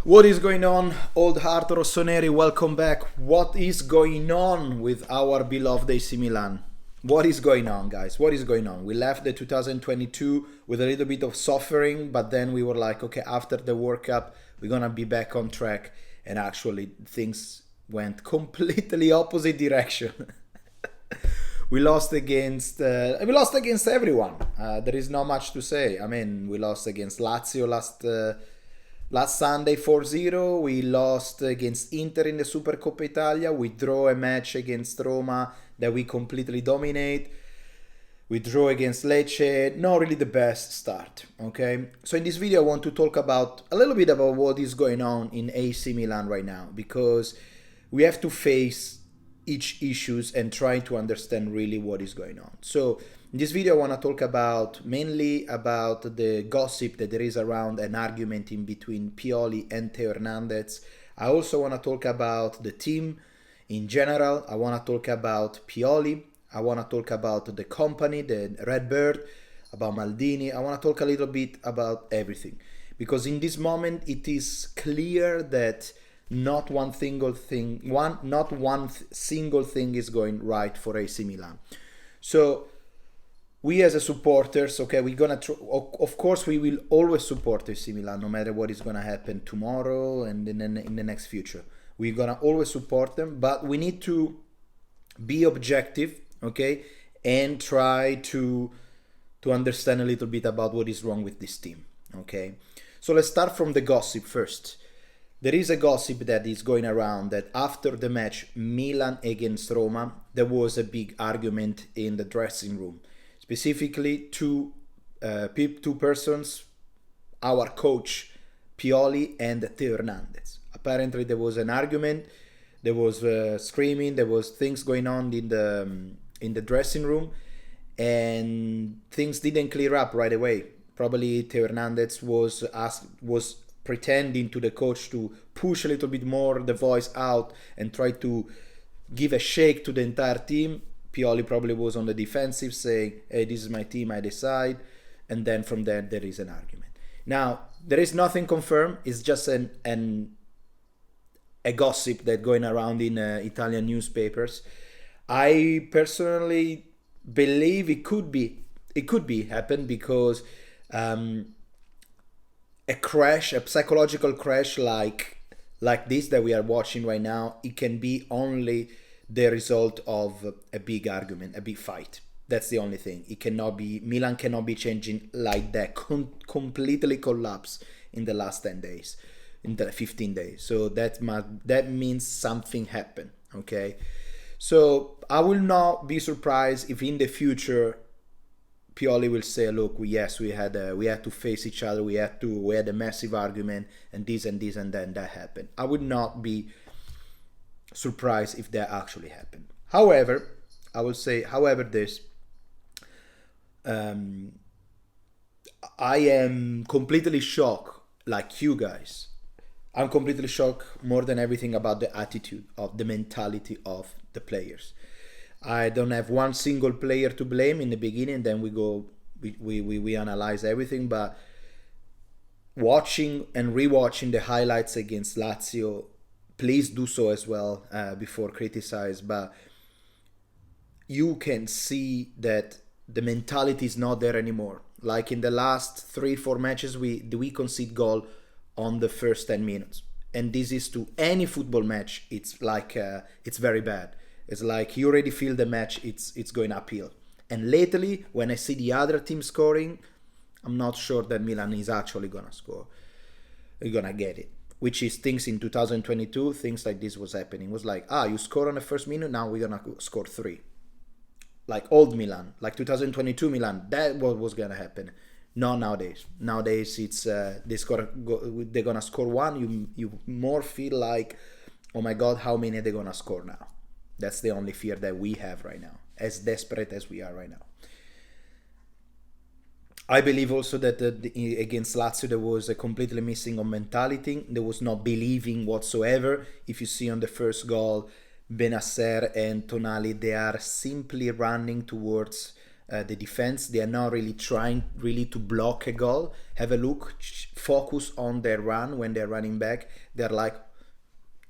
What is going on, old heart rossoneri? Welcome back. What is going on with our beloved AC Milan? What is going on, guys? What is going on? We left the 2022 with a little bit of suffering, but then we were like, okay, after the World Cup, we're gonna be back on track. And actually, things went completely opposite direction. We lost against everyone. There is not much to say. I mean, we lost against Lazio last Sunday 4-0. We lost against Inter in the Supercoppa Italia. We draw a match against Roma that we completely dominate. We draw against Lecce. Not really the best start, okay? So in this video I want to talk about a little bit about what is going on in AC Milan right now, because we have to face each issues and try to understand really what is going on. So in this video I want to talk about mainly about the gossip that there is around an argument in between Pioli and Theo Hernandez. I also want to talk about the team in general. I want to talk about Pioli. I want to talk about the company, the ReBird, about Maldini. I want to talk a little bit about everything, because in this moment it is clear that not one single thing is going right for AC Milan. So we as a supporters, okay, we're gonna of course we will always support AC Milan no matter what is gonna happen tomorrow and in the next future. We're gonna always support them, but we need to be objective, okay, and try to understand a little bit about what is wrong with this team, okay. So let's start from the gossip first. There is a gossip that is going around that after the match Milan against Roma, there was a big argument in the dressing room. Specifically, two persons, our coach Pioli and Theo Hernandez. Apparently, there was an argument. There was screaming. There was things going on in the dressing room, and things didn't clear up right away. Probably Theo Hernandez was pretending to the coach to push a little bit more the voice out and try to give a shake to the entire team. Pioli probably was on the defensive, saying, hey, this is my team, I decide. And then from there is an argument. Now, there is nothing confirmed. It's just a gossip that going around in Italian newspapers. I personally believe it could be happen, because a psychological crash like this that we are watching right now, it can be only the result of a big argument, a big fight. That's the only thing. It cannot be, Milan cannot be changing like that, completely collapse in the last 10 days, in the 15 days. So that means something happened, okay? So I will not be surprised if in the future Pioli will say, look, we had to face each other, we had a massive argument, and this and then that happened. I would not be surprised if that actually happened. However, I will say, this, I am completely shocked, like you guys. I'm completely shocked more than everything about the attitude, of the mentality of the players. I don't have one single player to blame in the beginning, then we analyze everything, but watching and rewatching the highlights against Lazio, please do so as well before criticize, but you can see that the mentality is not there anymore. Like in the last 3-4 matches, we concede goal on the first 10 minutes, and this is to any football match. It's like it's very bad. It's like you already feel the match, it's going uphill. And lately, when I see the other team scoring, I'm not sure that Milan is actually gonna score. We're gonna get it. Which is things in 2022, things like this was happening. It was like, you score on the first minute, now we're gonna score 3. Like old Milan, like 2022 Milan, that was gonna happen. Not nowadays. Nowadays it's they're gonna score 1. You more feel like, oh my God, how many are they gonna score now? That's the only fear that we have right now, as desperate as we are right now. I believe also that against Lazio there was a completely missing of mentality. There was no believing whatsoever. If you see on the first goal, Benasser and Tonali, they are simply running towards the defense. They are not really trying really to block a goal. Have a look, focus on their run when they're running back. They're like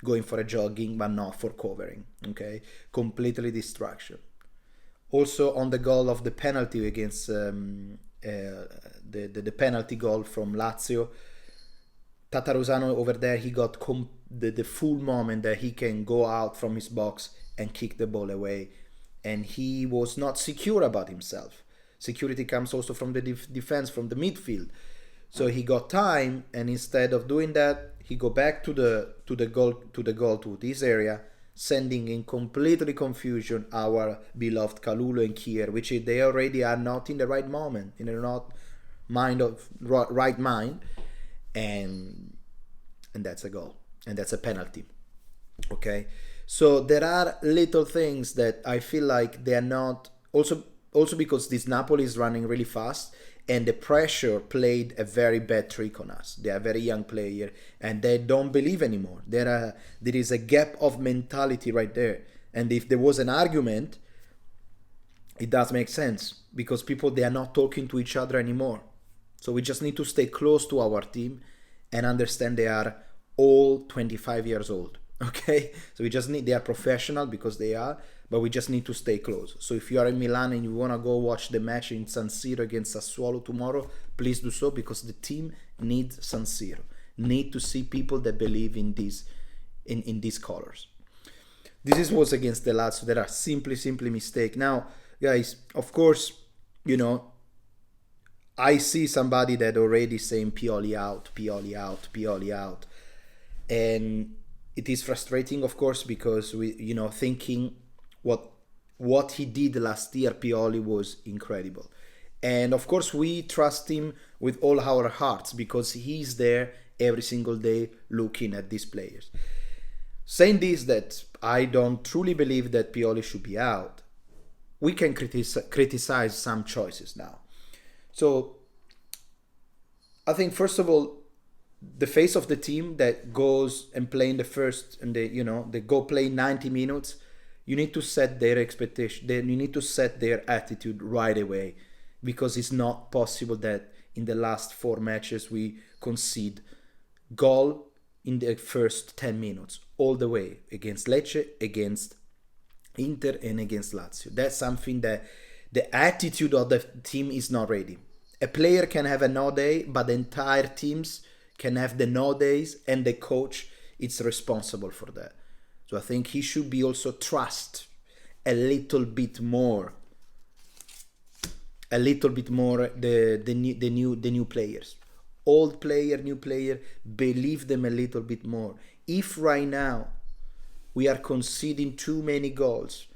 going for a jogging, but not for covering. Okay, completely distraction. Also on the goal of the penalty against the penalty goal from Lazio, Tata over there, he got the full moment that he can go out from his box and kick the ball away, and he was not secure about himself. Security comes also from the defense, from the midfield. So he got time, and instead of doing that, he go back to the goal to this area, sending in completely confusion our beloved Kalulu and Kier, which they already are not in the right moment, in the not right mind, and that's a goal, and that's a penalty. Okay, so there are little things that I feel like they are not, also because this Napoli is running really fast, and the pressure played a very bad trick on us. They are a very young player, and they don't believe anymore. There is a gap of mentality right there. And if there was an argument, it does make sense, because people, they are not talking to each other anymore. So we just need to stay close to our team and understand they are all 25 years old. Okay, so they are professional, because they are, but we just need to stay close. So if you are in Milan and you want to go watch the match in San Siro against Sassuolo tomorrow, please do so, because the team needs San Siro, need to see people that believe in these colors. This was against the Lazio. There are simply mistake. Now, guys, of course, I see somebody that already saying Pioli out, Pioli out, Pioli out, and it is frustrating, of course, because we, thinking what he did last year, Pioli was incredible. And of course, we trust him with all our hearts, because he's there every single day looking at these players. Saying this, that I don't truly believe that Pioli should be out, we can criticize some choices now. So I think, first of all, the face of the team that goes and play in the first, and they go play 90 minutes, you need to set their expectation. You need to set their attitude right away, because it's not possible that in the last 4 matches we concede goal in the first 10 minutes all the way, against Lecce, against Inter, and against Lazio. That's something that the attitude of the team is not ready. A player can have a no day, but the entire teams can have the no days, and the coach is responsible for that. So I think he should be also trust a little bit more the new players. Old player, new player, believe them a little bit more. If right now we are conceding too many goals,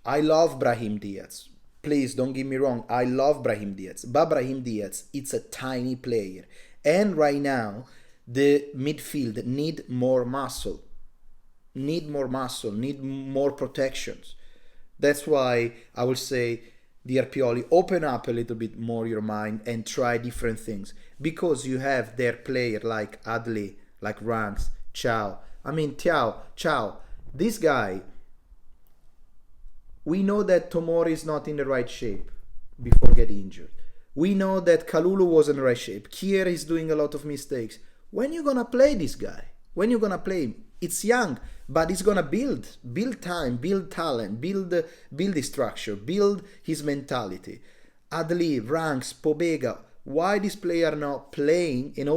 I love Brahim Diaz. Please don't get me wrong, I love Brahim Diaz. But Brahim Diaz, it's a tiny player. And right now, the midfield need more muscle, need more protections. That's why I will say, dear Pioli, open up a little bit more your mind and try different things. Because you have their player like Adli, like Ranks, Theo. This guy, we know that Tomori is not in the right shape before getting injured. We know that Kalulu was in the right shape. Kier is doing a lot of mistakes. When you gonna play this guy? When you gonna play him? It's young, but he's gonna build time, build talent, build his structure, build his mentality. Adli, Ranks, Pobega. Why this player are not playing? And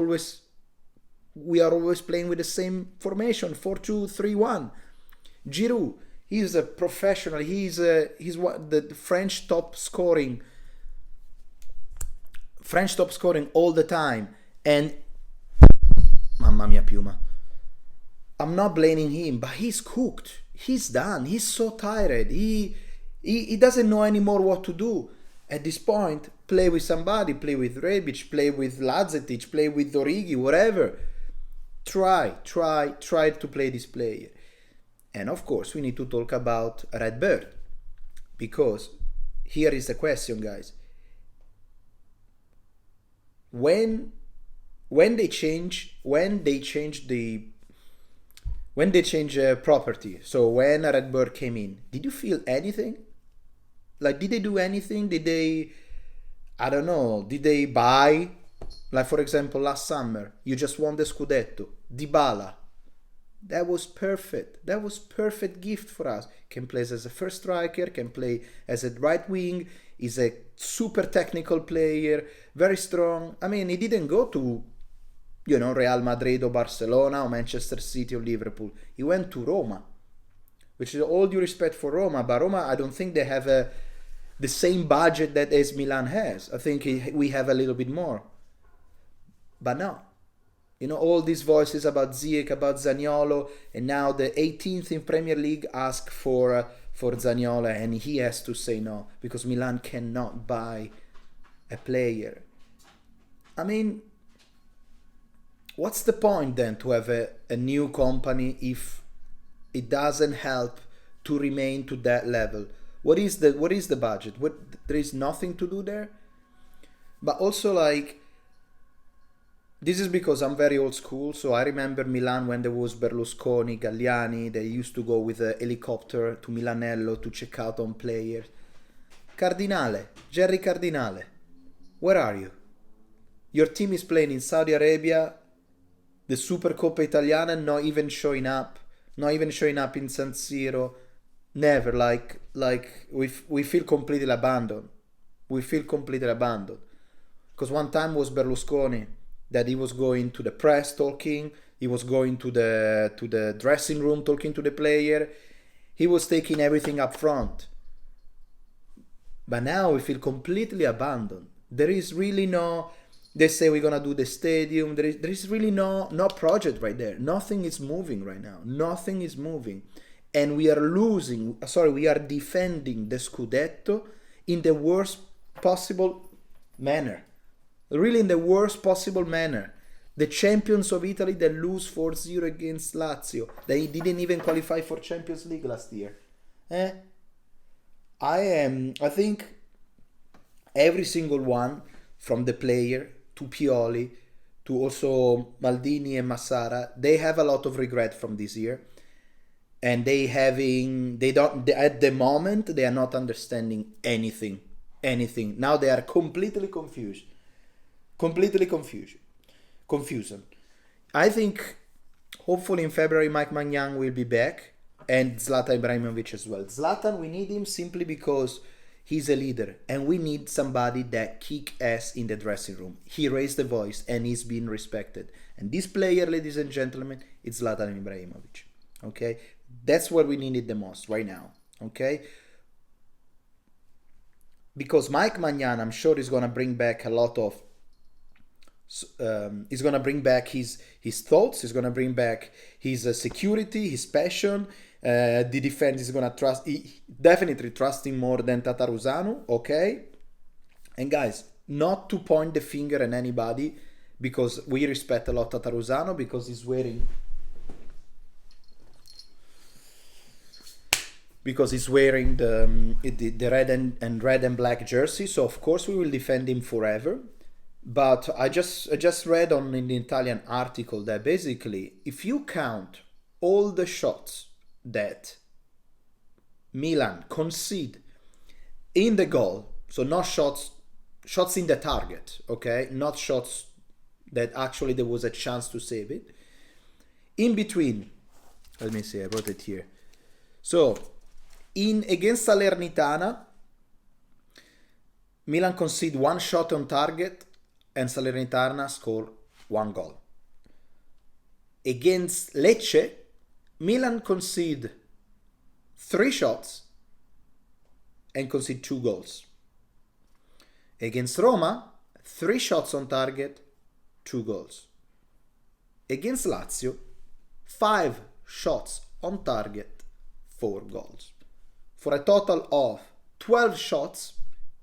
we are always playing with the same formation, 4-2-3-1. Giroud, he's a professional. He's the French top scoring all the time. And mamma mia, Piuma, I'm not blaming him, but he's cooked. He's done. He's so tired. He doesn't know anymore what to do. At this point, play with somebody. Play with Rebic. Play with Lazetic. Play with Origi. Whatever. Try to play this player. And of course, we need to talk about ReBird, because here is the question, guys. When they change property, so when ReBird came in, did you feel anything? Like, did they do anything? Did they, I don't know, did they buy? Like, for example, last summer, you just won the Scudetto. Dybala. That was perfect. That was perfect gift for us. Can play as a first striker, can play as a right wing. He's a super technical player, very strong. I mean, he didn't go to, Real Madrid or Barcelona or Manchester City or Liverpool. He went to Roma, which is all due respect for Roma. But Roma, I don't think they have the same budget that AC Milan has. I think we have a little bit more. But no. All these voices about Ziyech, about Zaniolo, and now the 18th in Premier League ask for Zaniolo, and he has to say no because Milan cannot buy a player. I mean, what's the point then to have a new company if it doesn't help to remain to that level? What is the budget? There is nothing to do there. But also, like, this is because I'm very old school, so I remember Milan when there was Berlusconi, Galliani. They used to go with a helicopter to Milanello to check out on players. Jerry Cardinale, where are you? Your team is playing in Saudi Arabia, the Supercoppa Italiana, not even showing up in San Siro. Never. Like we feel completely abandoned. Because one time was Berlusconi, that he was going to the press talking, he was going to the dressing room talking to the player, he was taking everything up front. But now we feel completely abandoned. There is really no, they say we're gonna do the stadium, there is really no project right there. Nothing is moving right now. Nothing is moving. And we are defending the Scudetto in the worst possible manner. Really in the worst possible manner. The champions of Italy that lose 4-0 against Lazio. They didn't even qualify for Champions League last year. I think every single one, from the player to Pioli to also Maldini and Massara, they have a lot of regret from this year. And at the moment, they are not understanding anything. Now they are completely confused. Confusion. I think hopefully in February Mike Maignan will be back and Zlatan Ibrahimovic as well. Zlatan, we need him simply because he's a leader and we need somebody that kick ass in the dressing room. He raised the voice and he's been respected. And this player, ladies and gentlemen, it's Zlatan Ibrahimovic. Okay? That's what we needed the most right now. Okay? Because Mike Maignan, I'm sure, is going to bring back a lot of he's gonna bring back his thoughts. He's gonna bring back his security, his passion. The defense is gonna definitely trusting more than Tataruzanu. Okay, and guys, not to point the finger at anybody because we respect a lot Tataruzanu because he's wearing the red and black jersey. So of course we will defend him forever. But I just read in the Italian article that basically if you count all the shots that Milan concede in the goal, so not shots in the target, okay, not shots that actually there was a chance to save it. In between, let me see, I wrote it here. So against Salernitana, Milan concede one shot on target and Salernitana score one goal. Against Lecce, Milan concede 3 shots and concede 2 goals. Against Roma, 3 shots on target, 2 goals. Against Lazio, 5 shots on target, 4 goals. For a total of 12 shots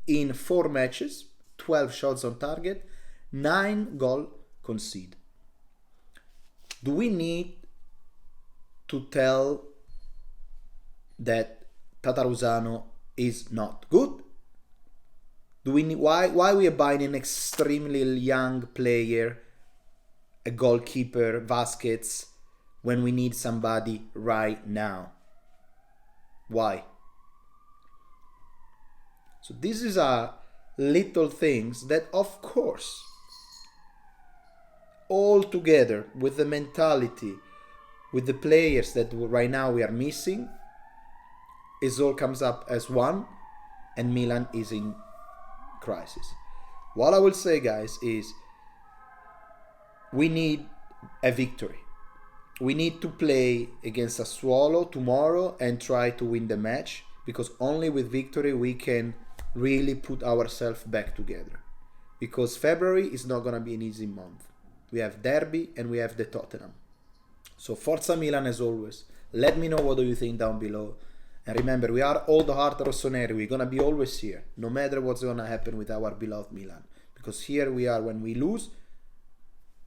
in 4 matches, 12 shots on target, 9 goal conceded. Do we need to tell that Tataruzano is not good? Do we need, why we are buying an extremely young player, a goalkeeper, Vasquez, when we need somebody right now? Why? So these are little things that, of course, all together with the mentality, with the players that right now we are missing, it all comes up as one, and Milan is in crisis. What I will say, guys, is we need a victory. We need to play against Sassuolo tomorrow and try to win the match, because only with victory we can really put ourselves back together. Because February is not going to be an easy month. We have Derby and we have the Tottenham. So Forza Milan as always. Let me know what do you think down below. And remember, we are all the heart rossoneri. We're going to be always here, no matter what's going to happen with our beloved Milan. Because here we are when we lose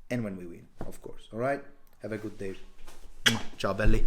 and when we win, of course. All right? Have a good day. Ciao, belly.